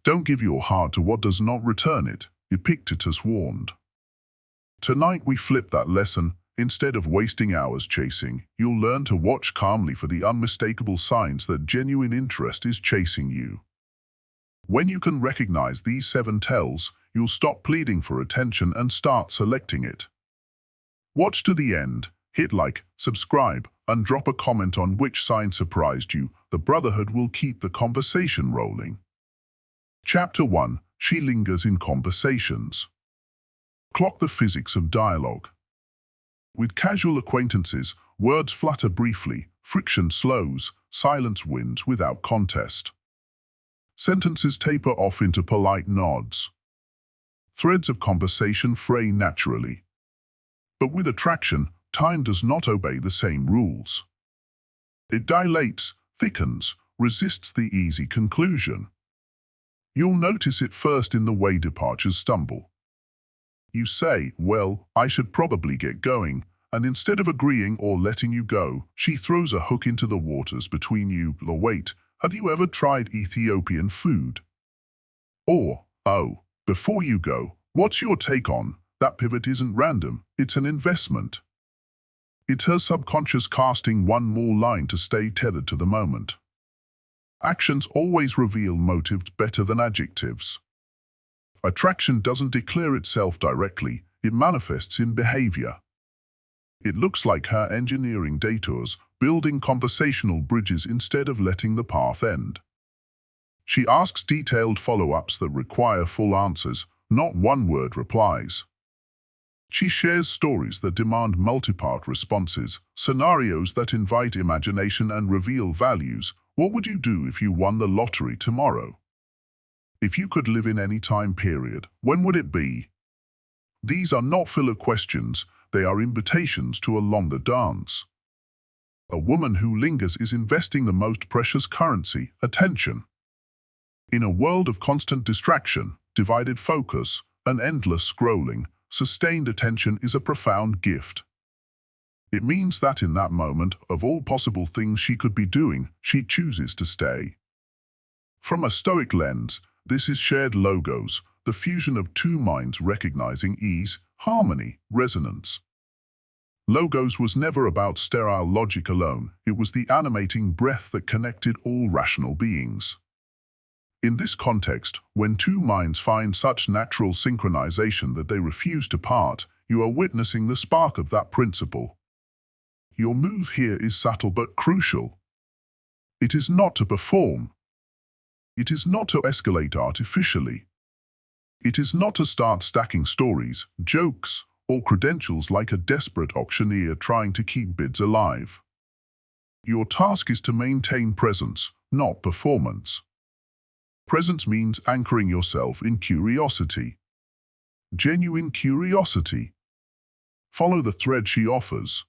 Don't give your heart to what does not return it, Epictetus warned. Tonight we flip that lesson. Instead of wasting hours chasing, you'll learn to watch calmly for the unmistakable signs that genuine interest is chasing you. When you can recognize these 7 tells, you'll stop pleading for attention and start selecting it. Watch to the end, hit like, subscribe, and drop a comment on which sign surprised you. The Brotherhood will keep the conversation rolling. Chapter 1. She lingers in conversations. Clock the physics of dialogue. With casual acquaintances, words flutter briefly, friction slows, silence wins without contest. Sentences taper off into polite nods. Threads of conversation fray naturally. But with attraction, time does not obey the same rules. It dilates, thickens, resists the easy conclusion. You'll notice it first in the way departures stumble. You say, well, I should probably get going, and instead of agreeing or letting you go, she throws a hook into the waters between you. Wait, have you ever tried Ethiopian food? Or, oh, before you go, what's your take on, that pivot isn't random, it's an investment. It's her subconscious casting one more line to stay tethered to the moment. Actions always reveal motives better than adjectives. Attraction doesn't declare itself directly, it manifests in behavior. It looks like her engineering detours, building conversational bridges instead of letting the path end. She asks detailed follow-ups that require full answers, not one-word replies. She shares stories that demand multi-part responses, scenarios that invite imagination and reveal values. What would you do if you won the lottery tomorrow? If you could live in any time period, when would it be? These are not filler questions, they are invitations to a longer dance. A woman who lingers is investing the most precious currency, attention. In a world of constant distraction, divided focus, and endless scrolling, sustained attention is a profound gift. It means that in that moment, of all possible things she could be doing, she chooses to stay. From a Stoic lens, this is shared logos, the fusion of 2 minds recognizing ease, harmony, resonance. Logos was never about sterile logic alone, it was the animating breath that connected all rational beings. In this context, when 2 minds find such natural synchronization that they refuse to part, you are witnessing the spark of that principle. Your move here is subtle but crucial. It is not to perform. It is not to escalate artificially. It is not to start stacking stories, jokes, or credentials like a desperate auctioneer trying to keep bids alive. Your task is to maintain presence, not performance. Presence means anchoring yourself in curiosity. Genuine curiosity. Follow the thread she offers.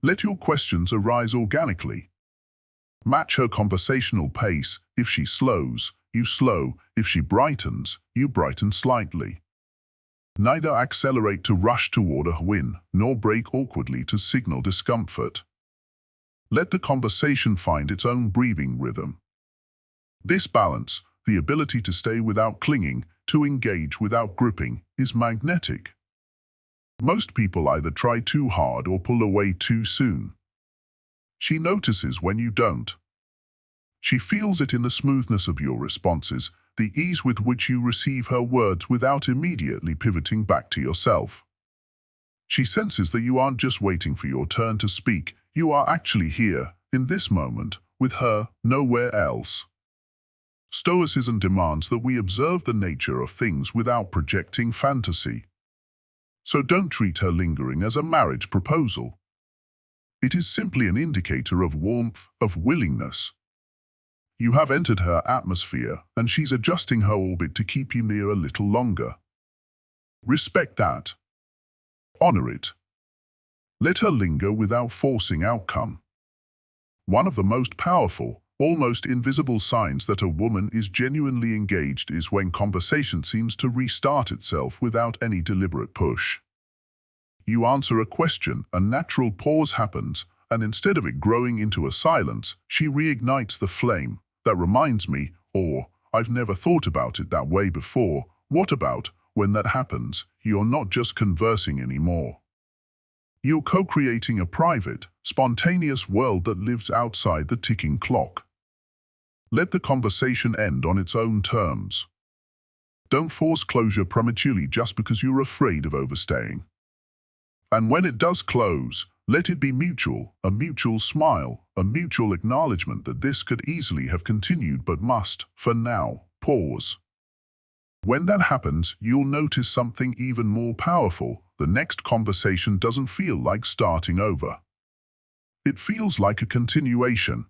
Let your questions arise organically. Match her conversational pace. If she slows, you slow. If she brightens, you brighten slightly. Neither accelerate to rush toward a win, nor break awkwardly to signal discomfort. Let the conversation find its own breathing rhythm. This balance, the ability to stay without clinging, to engage without gripping, is magnetic. Most people either try too hard or pull away too soon. She notices when you don't. She feels it in the smoothness of your responses, the ease with which you receive her words without immediately pivoting back to yourself. She senses that you aren't just waiting for your turn to speak, you are actually here, in this moment, with her, nowhere else. Stoicism demands that we observe the nature of things without projecting fantasy. So don't treat her lingering as a marriage proposal. It is simply an indicator of warmth, of willingness. You have entered her atmosphere, and she's adjusting her orbit to keep you near a little longer. Respect that. Honor it. Let her linger without forcing outcome. One of the most powerful, almost invisible signs that a woman is genuinely engaged is when conversation seems to restart itself without any deliberate push. You answer a question, a natural pause happens, and instead of it growing into a silence, she reignites the flame. That reminds me, or I've never thought about it that way before. What about, when that happens, you're not just conversing anymore? You're co-creating a private, spontaneous world that lives outside the ticking clock. Let the conversation end on its own terms. Don't force closure prematurely just because you're afraid of overstaying. And when it does close, let it be mutual, a mutual smile, a mutual acknowledgement that this could easily have continued but must, for now, pause. When that happens, you'll notice something even more powerful. The next conversation doesn't feel like starting over. It feels like a continuation.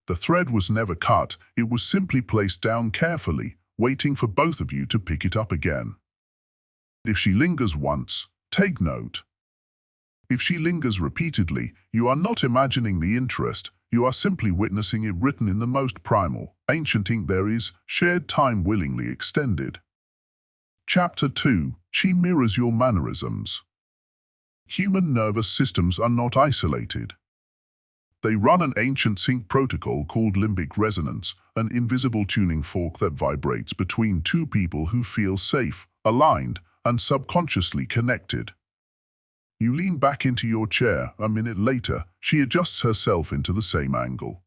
The thread was never cut, it was simply placed down carefully, waiting for both of you to pick it up again. If she lingers once, take note. If she lingers repeatedly, you are not imagining the interest, you are simply witnessing it written in the most primal, ancient ink there is, shared time willingly extended. Chapter 2. She mirrors your mannerisms. Human nervous systems are not isolated. They run an ancient sync protocol called limbic resonance, an invisible tuning fork that vibrates between two people who feel safe, aligned, and subconsciously connected. You lean back into your chair. A minute later, she adjusts herself into the same angle.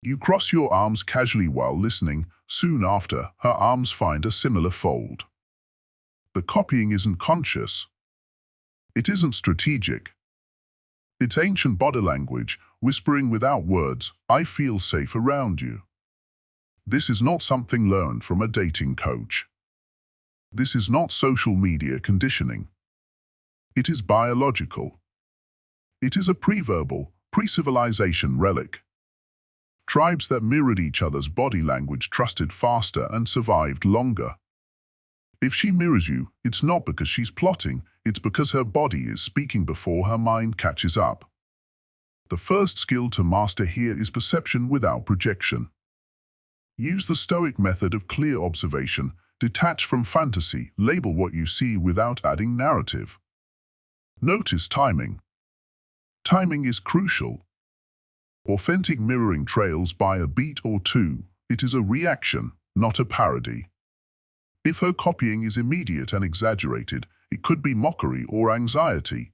You cross your arms casually while listening. Soon after, her arms find a similar fold. The copying isn't conscious. It isn't strategic. It's ancient body language, whispering without words, I feel safe around you. This is not something learned from a dating coach. This is not social media conditioning. It is biological. It is a pre-verbal, pre-civilization relic. Tribes that mirrored each other's body language trusted faster and survived longer. If she mirrors you, it's not because she's plotting, it's because her body is speaking before her mind catches up. The first skill to master here is perception without projection. Use the Stoic method of clear observation, detach from fantasy, label what you see without adding narrative. Notice timing. Timing is crucial. Authentic mirroring trails by a beat or two. It is a reaction, not a parody. If her copying is immediate and exaggerated, it could be mockery or anxiety.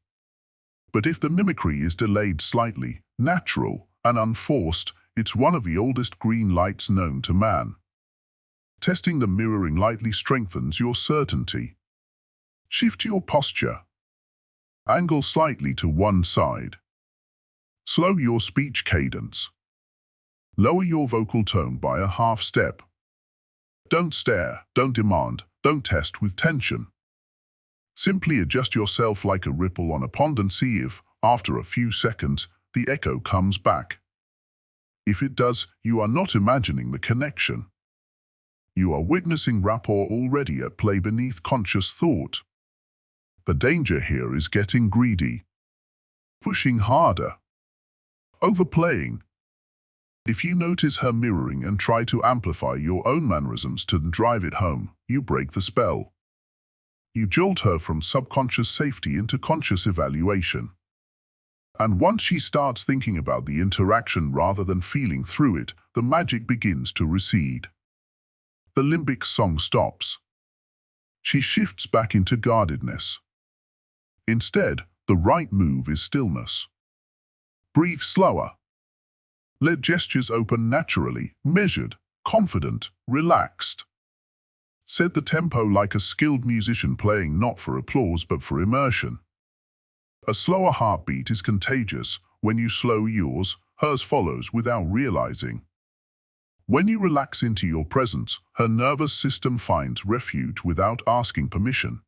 But if the mimicry is delayed slightly, natural, and unforced, it's one of the oldest green lights known to man. Testing the mirroring lightly strengthens your certainty. Shift your posture. Angle slightly to one side. Slow your speech cadence. Lower your vocal tone by a half step. Don't stare, don't demand, don't test with tension. Simply adjust yourself like a ripple on a pond and see if, after a few seconds, the echo comes back. If it does, you are not imagining the connection. You are witnessing rapport already at play beneath conscious thought. The danger here is getting greedy, pushing harder, overplaying. If you notice her mirroring and try to amplify your own mannerisms to drive it home, you break the spell. You jolt her from subconscious safety into conscious evaluation. And once she starts thinking about the interaction rather than feeling through it, the magic begins to recede. The limbic song stops. She shifts back into guardedness. Instead, the right move is stillness. Breathe slower. Let gestures open naturally, measured, confident, relaxed. Set the tempo like a skilled musician playing not for applause but for immersion. A slower heartbeat is contagious. When you slow yours, hers follows without realizing. When you relax into your presence, her nervous system finds refuge without asking permission.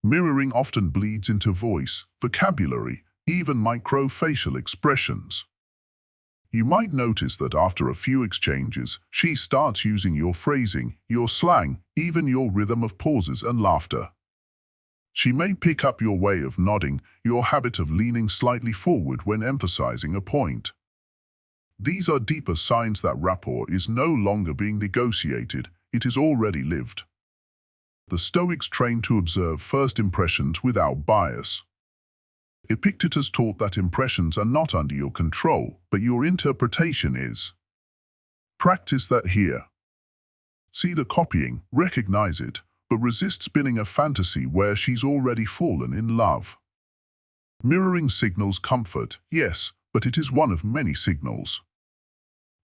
Mirroring often bleeds into voice, vocabulary, even micro-facial expressions. You might notice that after a few exchanges, she starts using your phrasing, your slang, even your rhythm of pauses and laughter. She may pick up your way of nodding, your habit of leaning slightly forward when emphasizing a point. These are deeper signs that rapport is no longer being negotiated, it is already lived. The Stoics trained to observe first impressions without bias. Epictetus taught that impressions are not under your control, but your interpretation is. Practice that here. See the copying, recognize it, but resist spinning a fantasy where she's already fallen in love. Mirroring signals comfort, yes, but it is one of many signals.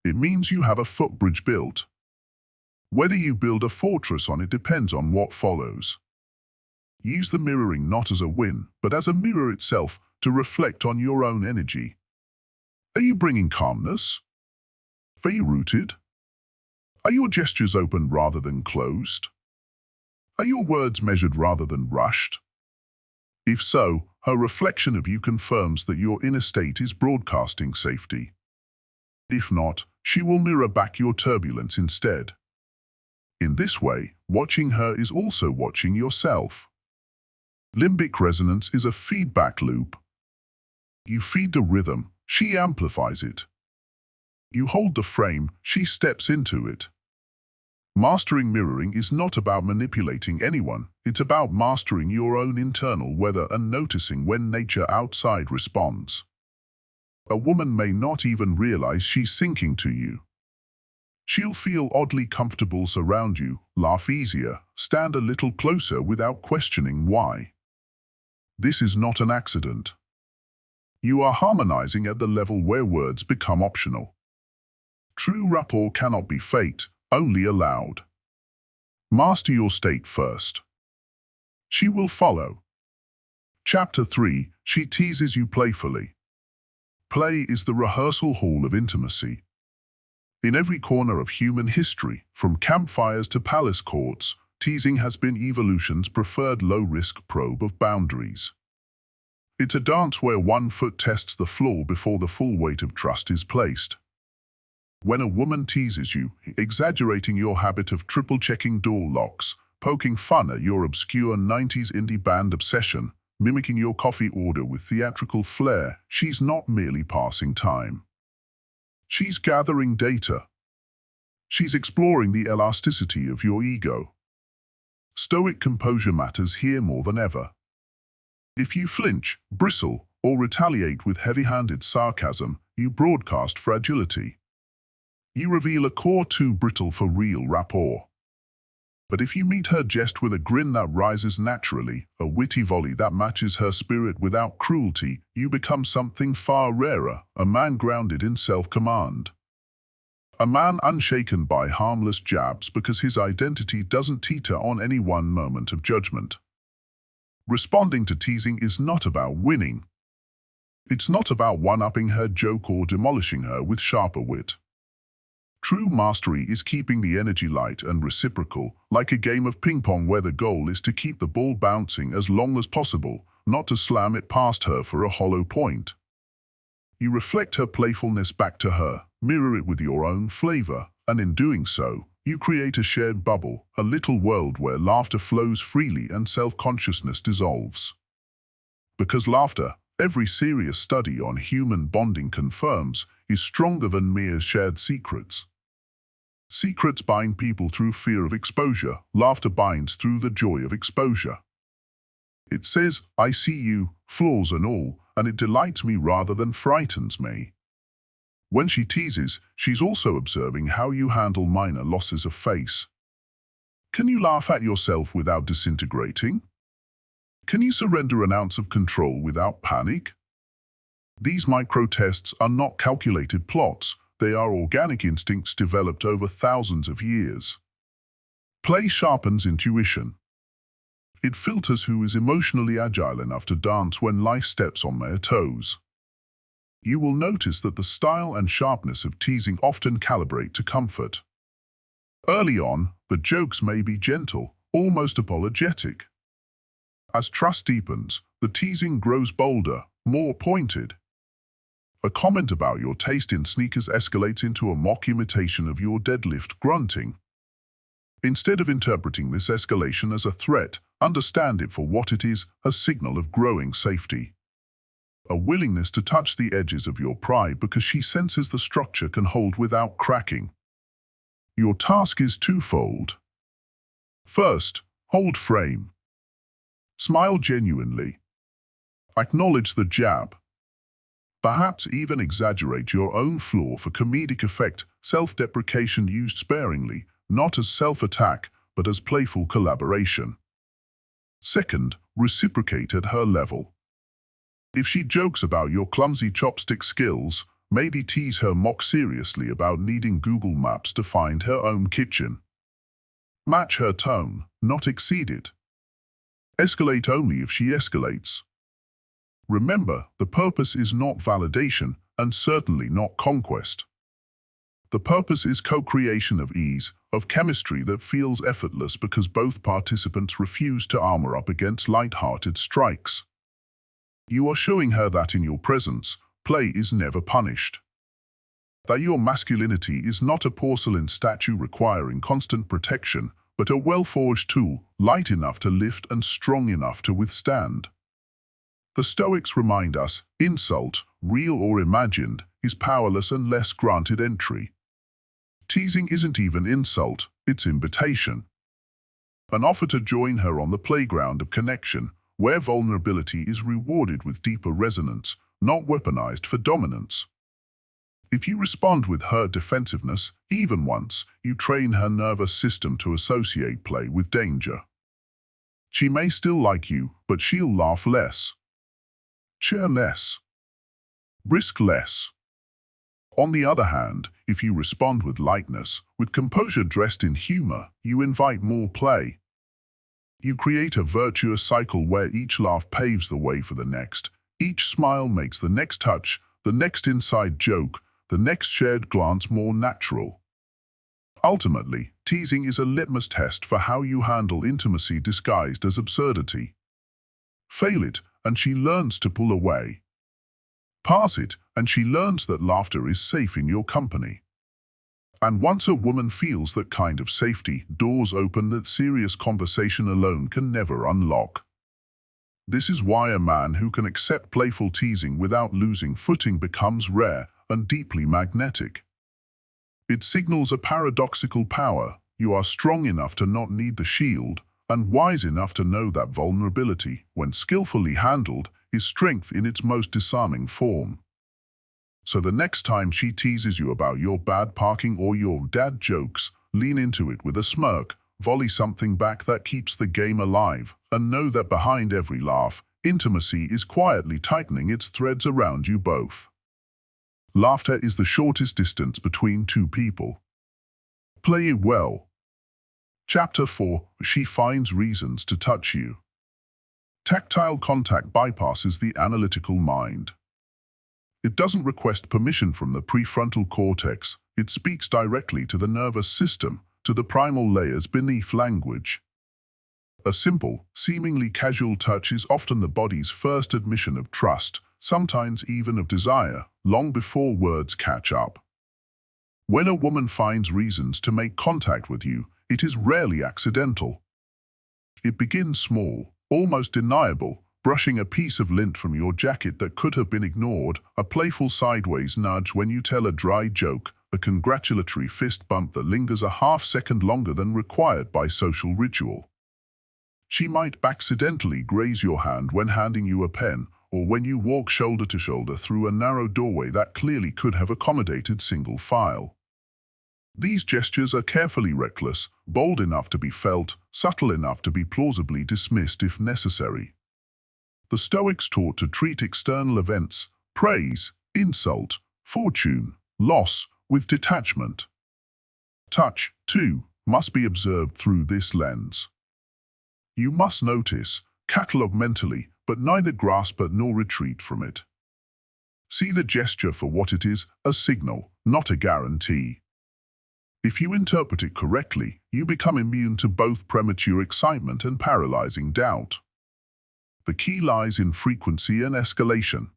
It means you have a footbridge built. Whether you build a fortress on it depends on what follows. Use the mirroring not as a win, but as a mirror itself to reflect on your own energy. Are you bringing calmness? Are you rooted? Are your gestures open rather than closed? Are your words measured rather than rushed? If so, her reflection of you confirms that your inner state is broadcasting safety. If not, she will mirror back your turbulence instead. In this way, watching her is also watching yourself. Limbic resonance is a feedback loop. You feed the rhythm, she amplifies it. You hold the frame, she steps into it. Mastering mirroring is not about manipulating anyone, it's about mastering your own internal weather and noticing when nature outside responds. A woman may not even realize she's sinking to you. She'll feel oddly comfortable around you, laugh easier, stand a little closer without questioning why. This is not an accident. You are harmonizing at the level where words become optional. True rapport cannot be faked, only allowed. Master your state first. She will follow. Chapter 3. She teases you playfully. Play is the rehearsal hall of intimacy. In every corner of human history, from campfires to palace courts, teasing has been evolution's preferred low-risk probe of boundaries. It's a dance where one foot tests the floor before the full weight of trust is placed. When a woman teases you, exaggerating your habit of triple-checking door locks, poking fun at your obscure 90s indie band obsession, mimicking your coffee order with theatrical flair, she's not merely passing time. She's gathering data. She's exploring the elasticity of your ego. Stoic composure matters here more than ever. If you flinch, bristle, or retaliate with heavy-handed sarcasm, you broadcast fragility. You reveal a core too brittle for real rapport. But if you meet her jest with a grin that rises naturally, a witty volley that matches her spirit without cruelty, you become something far rarer, a man grounded in self-command. A man unshaken by harmless jabs because his identity doesn't teeter on any one moment of judgment. Responding to teasing is not about winning. It's not about one-upping her joke or demolishing her with sharper wit. True mastery is keeping the energy light and reciprocal, like a game of ping-pong where the goal is to keep the ball bouncing as long as possible, not to slam it past her for a hollow point. You reflect her playfulness back to her, mirror it with your own flavor, and in doing so, you create a shared bubble, a little world where laughter flows freely and self-consciousness dissolves. Because laughter, every serious study on human bonding confirms, is stronger than mere shared secrets. Secrets bind people through fear of exposure. Laughter binds through the joy of exposure. It says, I see you, flaws and all, and it delights me rather than frightens me. When she teases, she's also observing how you handle minor losses of face. Can you laugh at yourself without disintegrating? Can you surrender an ounce of control without panic? These micro-tests are not calculated plots, they are organic instincts developed over thousands of years. Play sharpens intuition. It filters who is emotionally agile enough to dance when life steps on their toes. You will notice that the style and sharpness of teasing often calibrate to comfort. Early on, the jokes may be gentle, almost apologetic. As trust deepens, the teasing grows bolder, more pointed. A comment about your taste in sneakers escalates into a mock imitation of your deadlift grunting. Instead of interpreting this escalation as a threat, understand it for what it is, a signal of growing safety. A willingness to touch the edges of your pride because she senses the structure can hold without cracking. Your task is twofold. First, hold frame. Smile genuinely. Acknowledge the jab. Perhaps even exaggerate your own flaw for comedic effect, self-deprecation used sparingly, not as self-attack, but as playful collaboration. Second, reciprocate at her level. If she jokes about your clumsy chopstick skills, maybe tease her mock seriously about needing Google Maps to find her own kitchen. Match her tone, not exceed it. Escalate only if she escalates. Remember, the purpose is not validation, and certainly not conquest. The purpose is co-creation of ease, of chemistry that feels effortless because both participants refuse to armor up against light-hearted strikes. You are showing her that in your presence, play is never punished. That your masculinity is not a porcelain statue requiring constant protection, but a well-forged tool, light enough to lift and strong enough to withstand. The Stoics remind us, insult, real or imagined, is powerless unless granted entry. Teasing isn't even insult, it's invitation. An offer to join her on the playground of connection, where vulnerability is rewarded with deeper resonance, not weaponized for dominance. If you respond with hurt defensiveness, even once, you train her nervous system to associate play with danger. She may still like you, but she'll laugh less. Cheer less. Risk less. On the other hand, if you respond with lightness, with composure dressed in humor, you invite more play. You create a virtuous cycle where each laugh paves the way for the next, each smile makes the next touch, the next inside joke, the next shared glance more natural. Ultimately, teasing is a litmus test for how you handle intimacy disguised as absurdity. Fail it, and she learns to pull away. Pass it, and she learns that laughter is safe in your company. And once a woman feels that kind of safety, doors open that serious conversation alone can never unlock. This is why a man who can accept playful teasing without losing footing becomes rare and deeply magnetic. It signals a paradoxical power. You are strong enough to not need the shield, and wise enough to know that vulnerability, when skillfully handled, is strength in its most disarming form. So the next time she teases you about your bad parking or your dad jokes, lean into it with a smirk, volley something back that keeps the game alive, and know that behind every laugh, intimacy is quietly tightening its threads around you both. Laughter is the shortest distance between two people. Play it well. Chapter 4. She finds reasons to touch you. Tactile contact bypasses the analytical mind. It doesn't request permission from the prefrontal cortex. It speaks directly to the nervous system, to the primal layers beneath language. A simple, seemingly casual touch is often the body's first admission of trust, sometimes even of desire, long before words catch up. When a woman finds reasons to make contact with you, it is rarely accidental. It begins small, almost deniable, brushing a piece of lint from your jacket that could have been ignored, a playful sideways nudge when you tell a dry joke, a congratulatory fist bump that lingers a half-second longer than required by social ritual. She might accidentally graze your hand when handing you a pen, or when you walk shoulder to shoulder through a narrow doorway that clearly could have accommodated single file. These gestures are carefully reckless, bold enough to be felt, subtle enough to be plausibly dismissed if necessary. The Stoics taught to treat external events, praise, insult, fortune, loss, with detachment. Touch, too, must be observed through this lens. You must notice, catalogue mentally, but neither grasp it nor retreat from it. See the gesture for what it is, a signal, not a guarantee. If you interpret it correctly, you become immune to both premature excitement and paralyzing doubt. The key lies in frequency and escalation.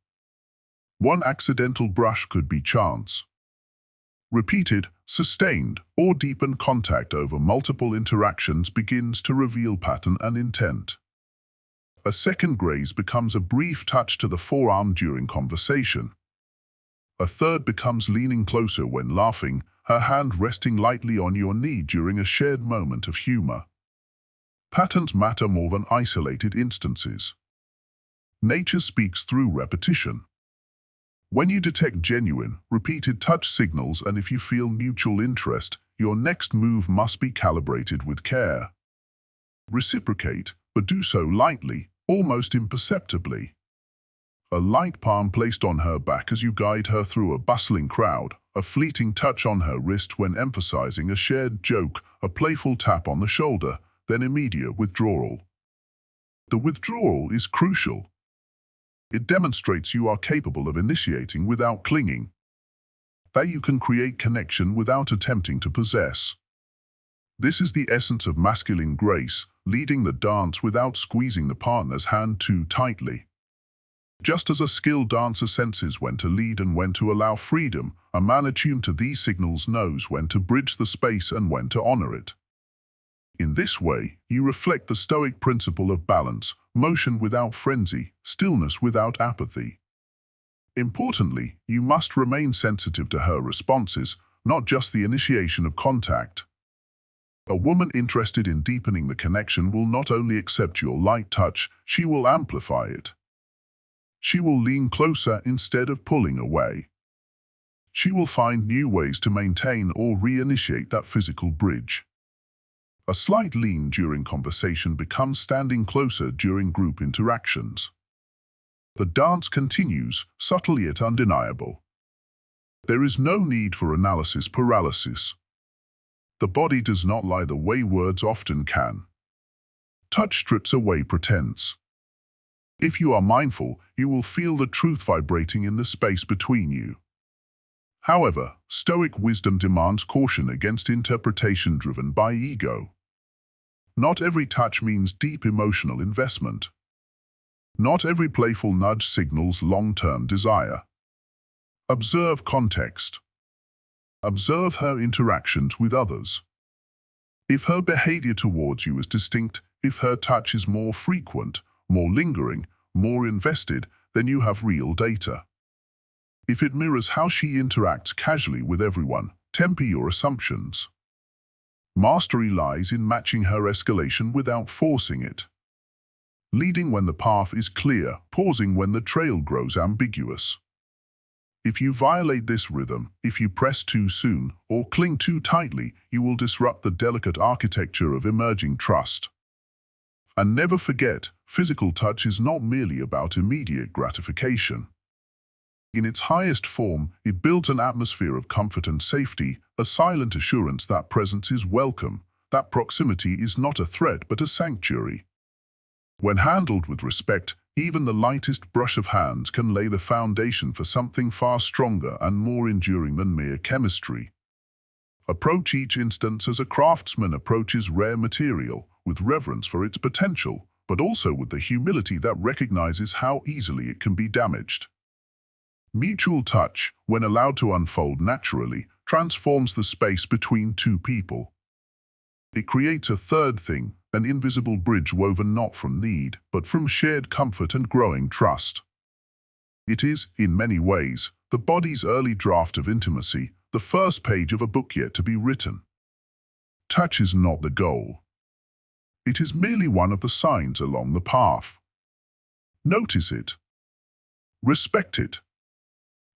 One accidental brush could be chance. Repeated, sustained, or deepened contact over multiple interactions begins to reveal pattern and intent. A second graze becomes a brief touch to the forearm during conversation. A third becomes leaning closer when laughing, her hand resting lightly on your knee during a shared moment of humor. Patterns matter more than isolated instances. Nature speaks through repetition. When you detect genuine, repeated touch signals and if you feel mutual interest, your next move must be calibrated with care. Reciprocate, but do so lightly, almost imperceptibly. A light palm placed on her back as you guide her through a bustling crowd, a fleeting touch on her wrist when emphasizing a shared joke, a playful tap on the shoulder, then immediate withdrawal. The withdrawal is crucial. It demonstrates you are capable of initiating without clinging, that you can create connection without attempting to possess. This is the essence of masculine grace, leading the dance without squeezing the partner's hand too tightly. Just as a skilled dancer senses when to lead and when to allow freedom, a man attuned to these signals knows when to bridge the space and when to honor it. In this way, you reflect the Stoic principle of balance, motion without frenzy, stillness without apathy. Importantly, you must remain sensitive to her responses, not just the initiation of contact. A woman interested in deepening the connection will not only accept your light touch, she will amplify it. She will lean closer instead of pulling away. She will find new ways to maintain or reinitiate that physical bridge. A slight lean during conversation becomes standing closer during group interactions. The dance continues, subtle yet undeniable. There is no need for analysis paralysis. The body does not lie the way words often can. Touch strips away pretense. If you are mindful, you will feel the truth vibrating in the space between you. However, Stoic wisdom demands caution against interpretation driven by ego. Not every touch means deep emotional investment. Not every playful nudge signals long-term desire. Observe context. Observe her interactions with others. If her behavior towards you is distinct, if her touch is more frequent, more lingering, more invested, then you have real data. If it mirrors how she interacts casually with everyone, temper your assumptions. Mastery lies in matching her escalation without forcing it. Leading when the path is clear, pausing when the trail grows ambiguous. If you violate this rhythm, if you press too soon or cling too tightly, you will disrupt the delicate architecture of emerging trust. And never forget, physical touch is not merely about immediate gratification. In its highest form, it builds an atmosphere of comfort and safety, a silent assurance that presence is welcome, that proximity is not a threat but a sanctuary. When handled with respect, even the lightest brush of hands can lay the foundation for something far stronger and more enduring than mere chemistry. Approach each instance as a craftsman approaches rare material, with reverence for its potential, but also with the humility that recognizes how easily it can be damaged. Mutual touch, when allowed to unfold naturally, transforms the space between two people. It creates a third thing, an invisible bridge woven not from need, but from shared comfort and growing trust. It is, in many ways, the body's early draft of intimacy, the first page of a book yet to be written. Touch is not the goal. It is merely one of the signs along the path. Notice it. Respect it.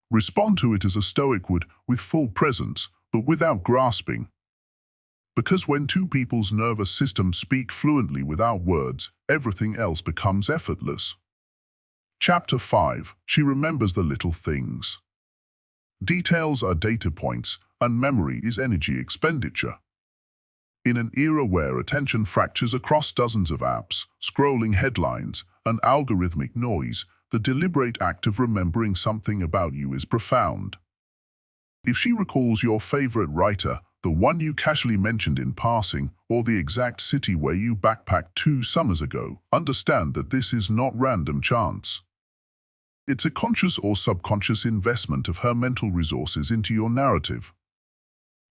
Respond to it as a Stoic would, with full presence, but without grasping. Because when two people's nervous systems speak fluently without words, everything else becomes effortless. Chapter 5. She remembers the little things. Details are data points, and memory is energy expenditure. In an era where attention fractures across dozens of apps, scrolling headlines, and algorithmic noise, the deliberate act of remembering something about you is profound. If she recalls your favorite writer, the one you casually mentioned in passing, or the exact city where you backpacked 2 summers ago, understand that this is not random chance. It's a conscious or subconscious investment of her mental resources into your narrative.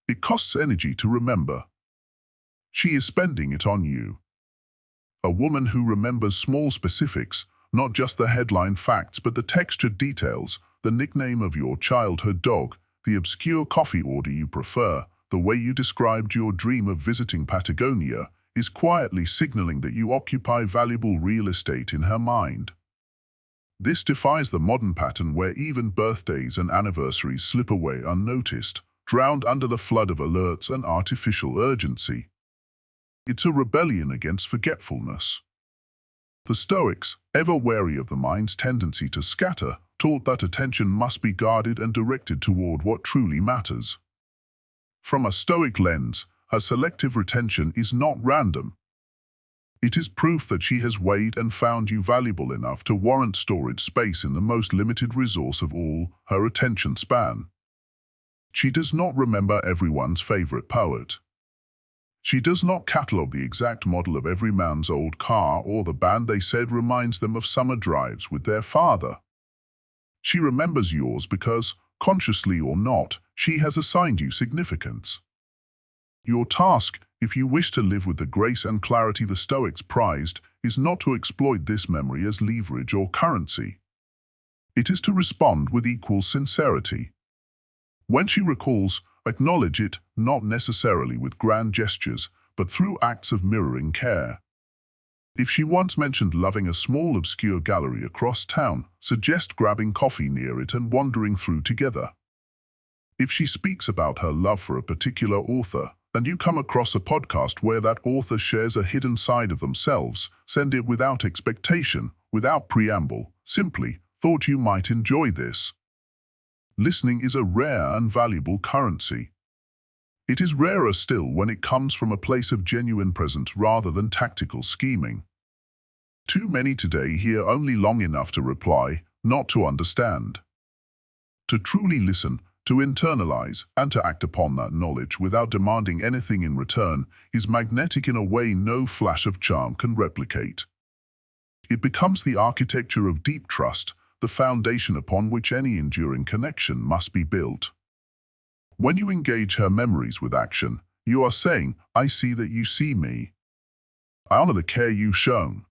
It costs energy to remember. She is spending it on you. A woman who remembers small specifics, not just the headline facts but the textured details, the nickname of your childhood dog, the obscure coffee order you prefer, the way you described your dream of visiting Patagonia, is quietly signaling that you occupy valuable real estate in her mind. This defies the modern pattern where even birthdays and anniversaries slip away unnoticed, drowned under the flood of alerts and artificial urgency. It's a rebellion against forgetfulness. The Stoics, ever wary of the mind's tendency to scatter, taught that attention must be guarded and directed toward what truly matters. From a Stoic lens, her selective retention is not random. It is proof that she has weighed and found you valuable enough to warrant storage space in the most limited resource of all, her attention span. She does not remember everyone's favorite poet. She does not catalogue the exact model of every man's old car or the band they said reminds them of summer drives with their father. She remembers yours because, consciously or not, she has assigned you significance. Your task, if you wish to live with the grace and clarity the Stoics prized, is not to exploit this memory as leverage or currency. It is to respond with equal sincerity. When she recalls, acknowledge it, not necessarily with grand gestures, but through acts of mirroring care. If she once mentioned loving a small obscure gallery across town, suggest grabbing coffee near it and wandering through together. If she speaks about her love for a particular author, and you come across a podcast where that author shares a hidden side of themselves, send it without expectation, without preamble, simply, thought you might enjoy this. Listening is a rare and valuable currency. It is rarer still when it comes from a place of genuine presence rather than tactical scheming. Too many today hear only long enough to reply, not to understand. To truly listen, to internalize, and to act upon that knowledge without demanding anything in return is magnetic in a way no flash of charm can replicate. It becomes the architecture of deep trust, the foundation upon which any enduring connection must be built. When you engage her memories with action, you are saying, I see that you see me. I honor the care you've shown.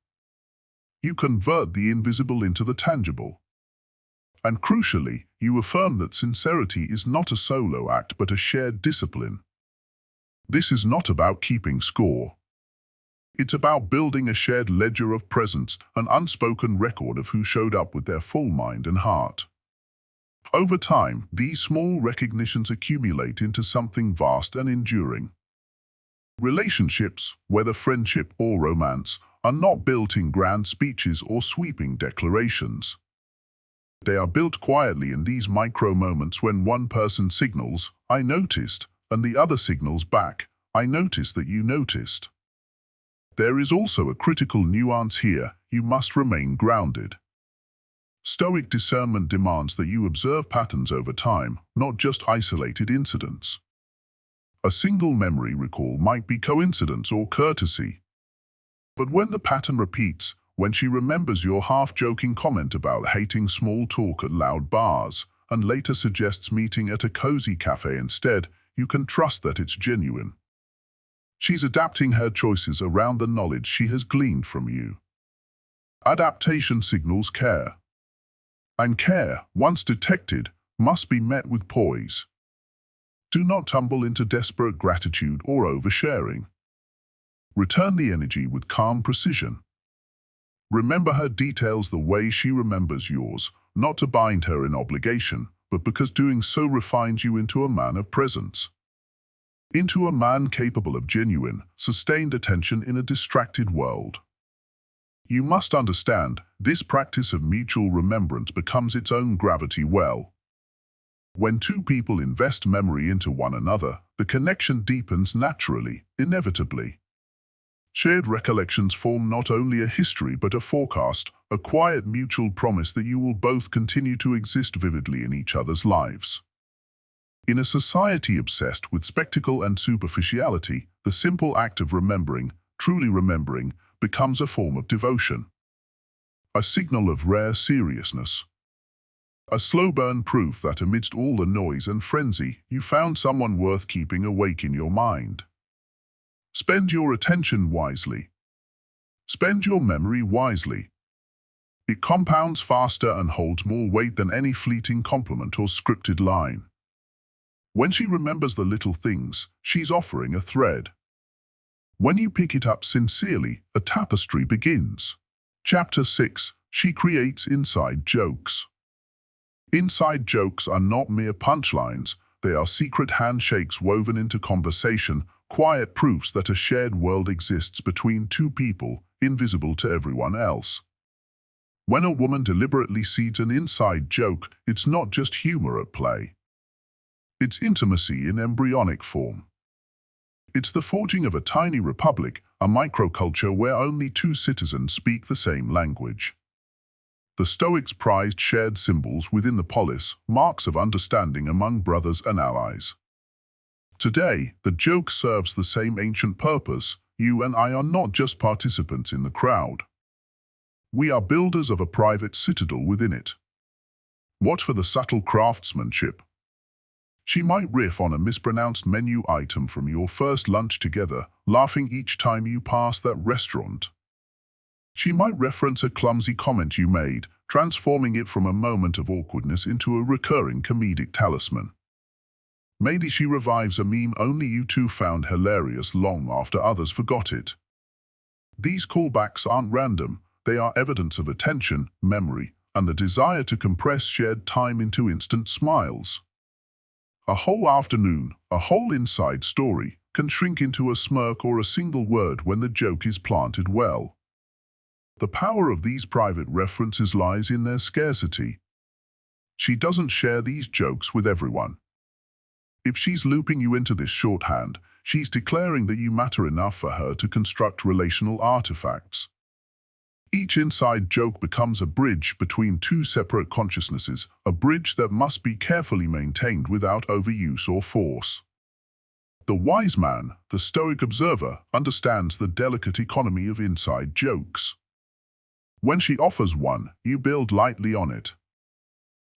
You convert the invisible into the tangible. And crucially, you affirm that sincerity is not a solo act but a shared discipline. This is not about keeping score. It's about building a shared ledger of presence, an unspoken record of who showed up with their full mind and heart. Over time, these small recognitions accumulate into something vast and enduring. Relationships, whether friendship or romance, are not built in grand speeches or sweeping declarations. They are built quietly in these micro moments when one person signals, I noticed, and the other signals back, I noticed that you noticed. There is also a critical nuance here, you must remain grounded. Stoic discernment demands that you observe patterns over time, not just isolated incidents. A single memory recall might be coincidence or courtesy. But when the pattern repeats, when she remembers your half-joking comment about hating small talk at loud bars, and later suggests meeting at a cozy cafe instead, you can trust that it's genuine. She's adapting her choices around the knowledge she has gleaned from you. Adaptation signals care. And care, once detected, must be met with poise. Do not tumble into desperate gratitude or oversharing. Return the energy with calm precision. Remember her details the way she remembers yours, not to bind her in obligation, but because doing so refines you into a man of presence. Into a man capable of genuine, sustained attention in a distracted world. You must understand, this practice of mutual remembrance becomes its own gravity well. When two people invest memory into one another, the connection deepens naturally, inevitably. Shared recollections form not only a history but a forecast, a quiet mutual promise that you will both continue to exist vividly in each other's lives. In a society obsessed with spectacle and superficiality, the simple act of remembering, truly remembering, becomes a form of devotion. A signal of rare seriousness. A slow-burn proof that amidst all the noise and frenzy, you found someone worth keeping awake in your mind. Spend your attention wisely. Spend your memory wisely. It compounds faster and holds more weight than any fleeting compliment or scripted line. When she remembers the little things, she's offering a thread. When you pick it up sincerely, a tapestry begins. Chapter 6. She creates inside jokes. Inside jokes are not mere punchlines, They are secret handshakes woven into conversation, quiet proofs that a shared world exists between two people, invisible to everyone else. When a woman deliberately seeds an inside joke, it's not just humor at play. It's intimacy in embryonic form. It's the forging of a tiny republic, a microculture where only two citizens speak the same language. The Stoics prized shared symbols within the polis, marks of understanding among brothers and allies. Today, the joke serves the same ancient purpose. You and I are not just participants in the crowd. We are builders of a private citadel within it. Watch for the subtle craftsmanship. She might riff on a mispronounced menu item from your first lunch together, laughing each time you pass that restaurant. She might reference a clumsy comment you made, transforming it from a moment of awkwardness into a recurring comedic talisman. Maybe she revives a meme only you two found hilarious long after others forgot it. These callbacks aren't random. They are evidence of attention, memory, and the desire to compress shared time into instant smiles. A whole afternoon, a whole inside story, can shrink into a smirk or a single word when the joke is planted well. The power of these private references lies in their scarcity. She doesn't share these jokes with everyone. If she's looping you into this shorthand, she's declaring that you matter enough for her to construct relational artifacts. Each inside joke becomes a bridge between two separate consciousnesses, a bridge that must be carefully maintained without overuse or force. The wise man, the Stoic observer, understands the delicate economy of inside jokes. When she offers one, you build lightly on it.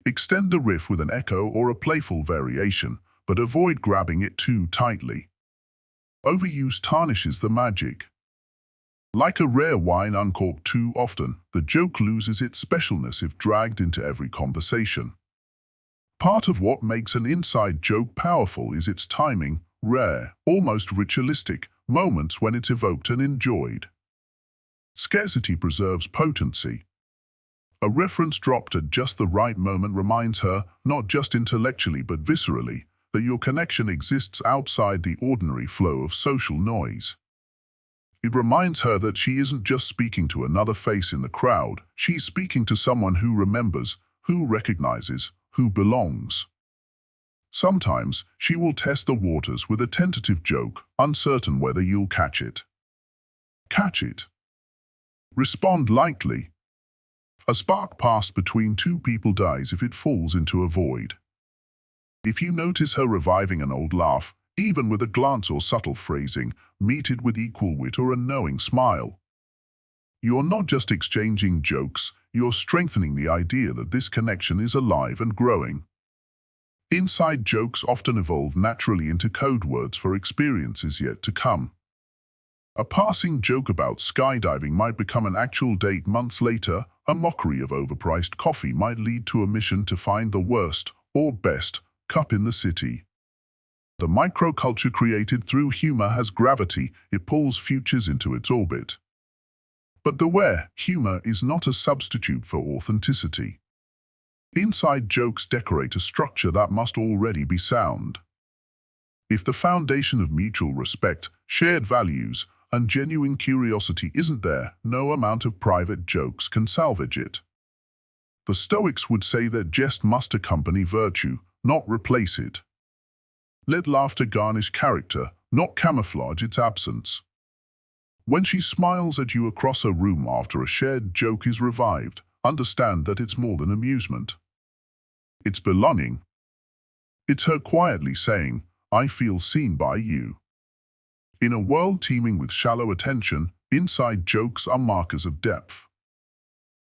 Extend the riff with an echo or a playful variation, but avoid grabbing it too tightly. Overuse tarnishes the magic. Like a rare wine uncorked too often, the joke loses its specialness if dragged into every conversation. Part of what makes an inside joke powerful is its timing, rare, almost ritualistic, moments when it's evoked and enjoyed. Scarcity preserves potency. A reference dropped at just the right moment reminds her, not just intellectually but viscerally, that your connection exists outside the ordinary flow of social noise. It reminds her that she isn't just speaking to another face in the crowd, she's speaking to someone who remembers, who recognizes, who belongs. Sometimes, she will test the waters with a tentative joke, uncertain whether you'll catch it. Catch it. Respond lightly. A spark passed between two people dies if it falls into a void. If you notice her reviving an old laugh, even with a glance or subtle phrasing, meet it with equal wit or a knowing smile. You're not just exchanging jokes, you're strengthening the idea that this connection is alive and growing. Inside jokes often evolve naturally into code words for experiences yet to come. A passing joke about skydiving might become an actual date months later. A mockery of overpriced coffee might lead to a mission to find the worst, or best, cup in the city. The microculture created through humor has gravity, it pulls futures into its orbit. But beware, humor is not a substitute for authenticity. Inside jokes decorate a structure that must already be sound. If the foundation of mutual respect, shared values, and genuine curiosity isn't there, no amount of private jokes can salvage it. The Stoics would say that jest must accompany virtue, not replace it. Let laughter garnish character, not camouflage its absence. When she smiles at you across a room after a shared joke is revived, understand that it's more than amusement. It's belonging. It's her quietly saying, "I feel seen by you." In a world teeming with shallow attention, inside jokes are markers of depth.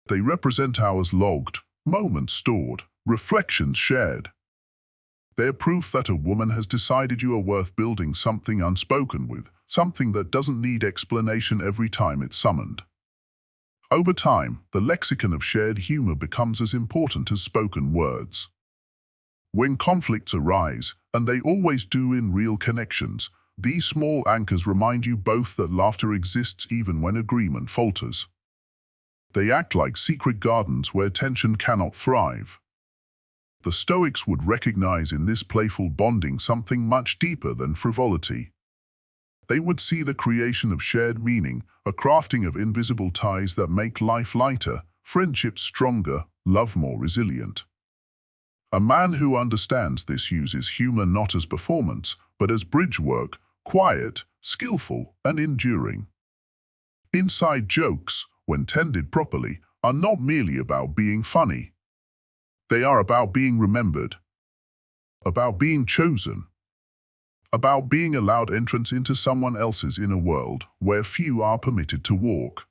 They represent hours logged, moments stored, reflections shared. They're proof that a woman has decided you are worth building something unspoken with, something that doesn't need explanation every time it's summoned. Over time, the lexicon of shared humor becomes as important as spoken words. When conflicts arise, and they always do in real connections, these small anchors remind you both that laughter exists even when agreement falters. They act like secret gardens where tension cannot thrive. The Stoics would recognize in this playful bonding something much deeper than frivolity. They would see the creation of shared meaning, a crafting of invisible ties that make life lighter, friendships stronger, love more resilient. A man who understands this uses humor not as performance, but as bridge work, quiet, skillful, and enduring. Inside jokes, when tended properly, are not merely about being funny. They are about being remembered, about being chosen, about being allowed entrance into someone else's inner world where few are permitted to walk.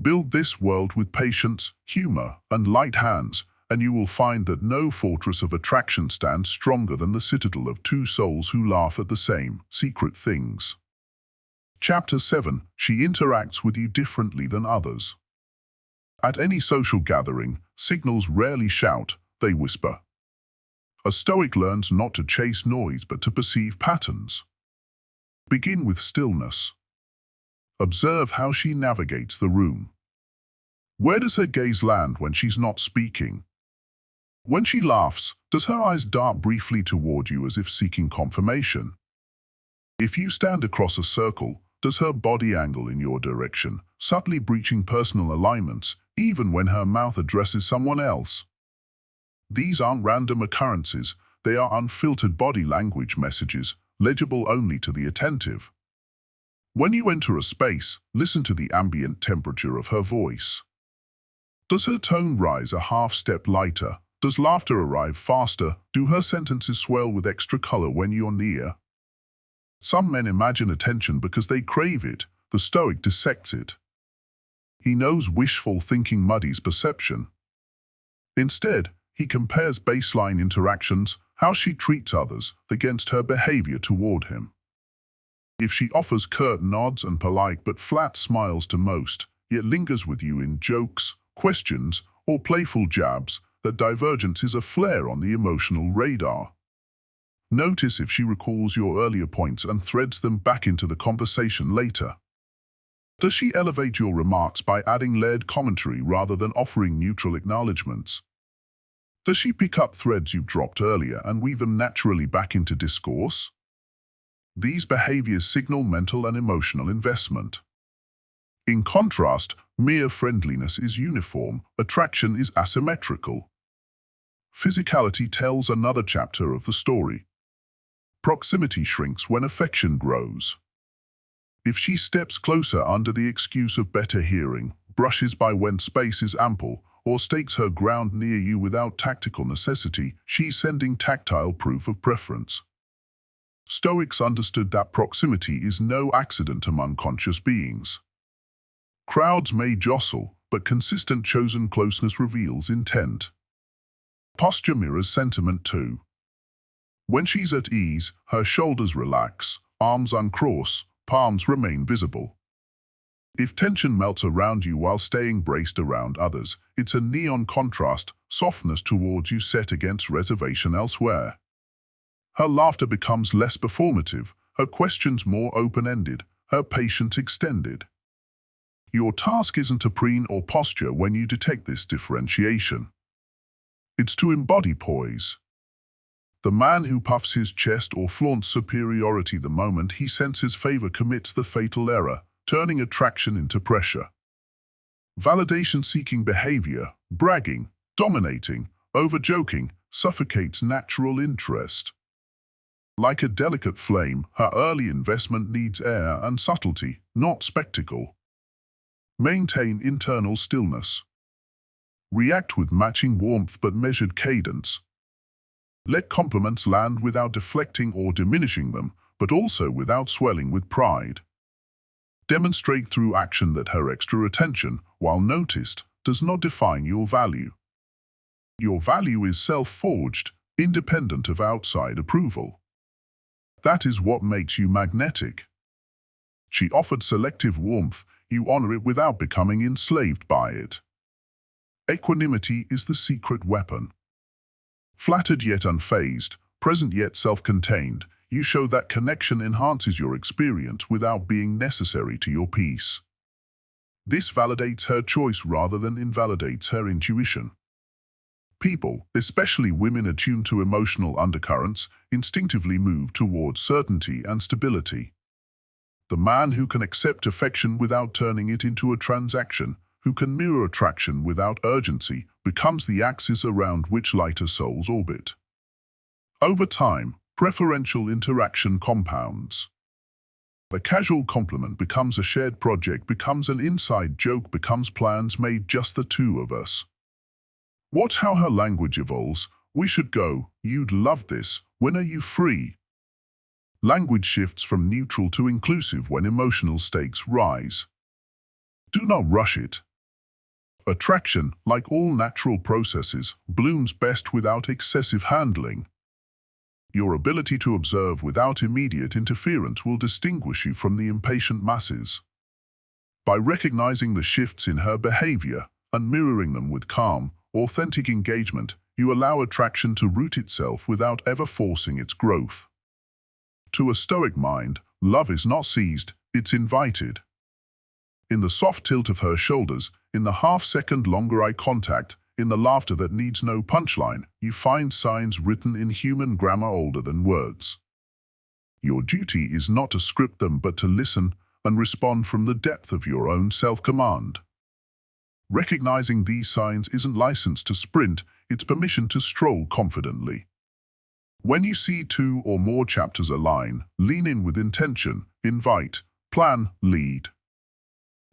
Build this world with patience, humor, and light hands, and you will find that no fortress of attraction stands stronger than the citadel of two souls who laugh at the same secret things. Chapter 7. She interacts with you differently than others. At any social gathering, signals rarely shout, they whisper. A Stoic learns not to chase noise but to perceive patterns. Begin with stillness. Observe how she navigates the room. Where does her gaze land when she's not speaking? When she laughs, does her eyes dart briefly toward you as if seeking confirmation? If you stand across a circle, does her body angle in your direction, subtly breaching personal alignments, even when her mouth addresses someone else? These aren't random occurrences, they are unfiltered body language messages, legible only to the attentive. When you enter a space, listen to the ambient temperature of her voice. Does her tone rise a half-step lighter? Does laughter arrive faster? Do her sentences swell with extra color when you're near? Some men imagine attention because they crave it. The Stoic dissects it. He knows wishful thinking muddies perception. Instead, he compares baseline interactions, how she treats others, against her behavior toward him. If she offers curt nods and polite but flat smiles to most, yet lingers with you in jokes, questions, or playful jabs, that divergence is a flare on the emotional radar. Notice if she recalls your earlier points and threads them back into the conversation later. Does she elevate your remarks by adding layered commentary rather than offering neutral acknowledgments? Does she pick up threads you dropped earlier and weave them naturally back into discourse? These behaviors signal mental and emotional investment. In contrast, mere friendliness is uniform, attraction is asymmetrical. Physicality tells another chapter of the story. Proximity shrinks when affection grows. If she steps closer under the excuse of better hearing, brushes by when space is ample, or stakes her ground near you without tactical necessity, she's sending tactile proof of preference. Stoics understood that proximity is no accident among conscious beings. Crowds may jostle, but consistent chosen closeness reveals intent. Posture mirrors sentiment too. When she's at ease, her shoulders relax, arms uncross, palms remain visible. If tension melts around you while staying braced around others, it's a neon contrast, softness towards you set against reservation elsewhere. Her laughter becomes less performative, her questions more open-ended, her patience extended. Your task isn't to preen or posture when you detect this differentiation. It's to embody poise. The man who puffs his chest or flaunts superiority the moment he senses favor commits the fatal error, turning attraction into pressure. Validation-seeking behavior, bragging, dominating, over-joking, suffocates natural interest. Like a delicate flame, her early investment needs air and subtlety, not spectacle. Maintain internal stillness. React with matching warmth but measured cadence. Let compliments land without deflecting or diminishing them, but also without swelling with pride. Demonstrate through action that her extra attention, while noticed, does not define your value. Your value is self-forged, independent of outside approval. That is what makes you magnetic. She offered selective warmth, you honor it without becoming enslaved by it. Equinimity is the secret weapon. Flattered yet unfazed, present yet self-contained, you show that connection enhances your experience without being necessary to your peace. This validates her choice rather than invalidates her intuition. People, especially women attuned to emotional undercurrents, instinctively move towards certainty and stability. The man who can accept affection without turning it into a transaction, who can mirror attraction without urgency, becomes the axis around which lighter souls orbit. Over time, preferential interaction compounds. The casual compliment becomes a shared project, becomes an inside joke, becomes plans made just the two of us. Watch how her language evolves. We should go. You'd love this. When are you free? Language shifts from neutral to inclusive when emotional stakes rise. Do not rush it. Attraction, like all natural processes, blooms best without excessive handling. Your ability to observe without immediate interference will distinguish you from the impatient masses. By recognizing the shifts in her behavior and mirroring them with calm, authentic engagement, you allow attraction to root itself without ever forcing its growth. To a Stoic mind, love is not seized, it's invited. In the soft tilt of her shoulders, in the half-second longer eye contact, in the laughter that needs no punchline, you find signs written in human grammar older than words. Your duty is not to script them but to listen and respond from the depth of your own self-command. Recognizing these signs isn't license to sprint, it's permission to stroll confidently. When you see two or more chapters align, lean in with intention, invite, plan, lead.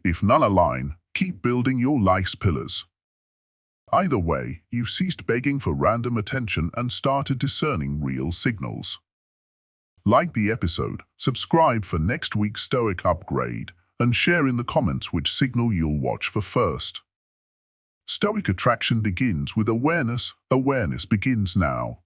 If none align, keep building your life's pillars. Either way, you've ceased begging for random attention and started discerning real signals. Like the episode, subscribe for next week's Stoic upgrade, and share in the comments which signal you'll watch for first. Stoic attraction begins with awareness. Awareness begins now.